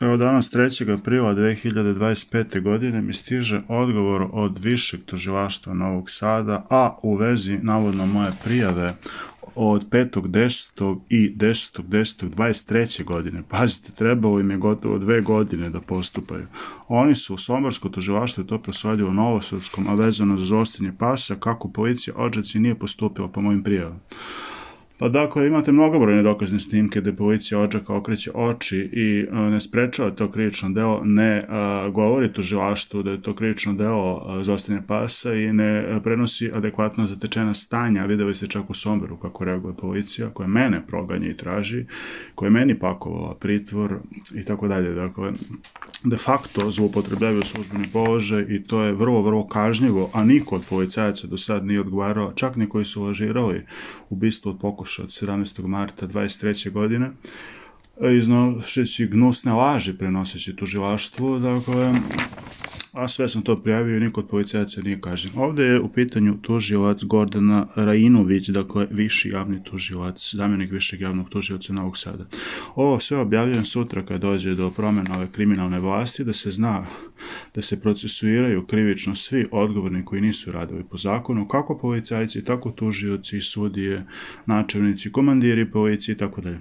Evo danas 3. aprila 2025. godine mi stiže odgovor od Višeg tužilaštva Novog Sada, a u vezi navodno moje prijave od 5.10. i 10.10.23. godine. Pazite, trebalo im je gotovo 2 godine da postupaju. Oni su u somborsko tužilaštvo to prosledilo Novosadskom, a vezano za zostenje pasa, kako policija Odžaci nije postupila po mojim prijavama. Pa dakle, imate mnogobrojne dokazne snimke gde policija Odžaka okreće oči i ne sprečava to krivično delo, ne govori tužilaštvu da je to krivično delo zostenje pasa i ne prenosi adekvatno zatečena stanja. Videli ste čak u Somboru kako reaguje policija, koja mene proganja i traži, koja je meni pakovala pritvor i tako dalje. Dakle, de facto zloupotrebljavaju službeni položaj i to je vrlo, vrlo kažnjivo, a niko od policajaca do sad nije odgovarao, čak ni koji su lažirali ubistvo od pokušaja od 17. marta 23. godine, iznošeći gnusne laži prenoseći tužilaštvu, dakle, a sve sam to prijavio i niko od policajaca nije kažnjen. Ovde je u pitanju tužilac Gordana Rajinović, dakle, viši javni tužilac, zamjenik višeg javnog tužilaca Novog Sada. Ovo sve objavljujem sutra kad dođe do promjena ove kriminalne vlasti, da se zna da se procesuiraju krivično svi odgovorni koji nisu radili po zakonu, kako policajci, tako tužioci, sudije, načelnici, komandiri policije i tako dalje.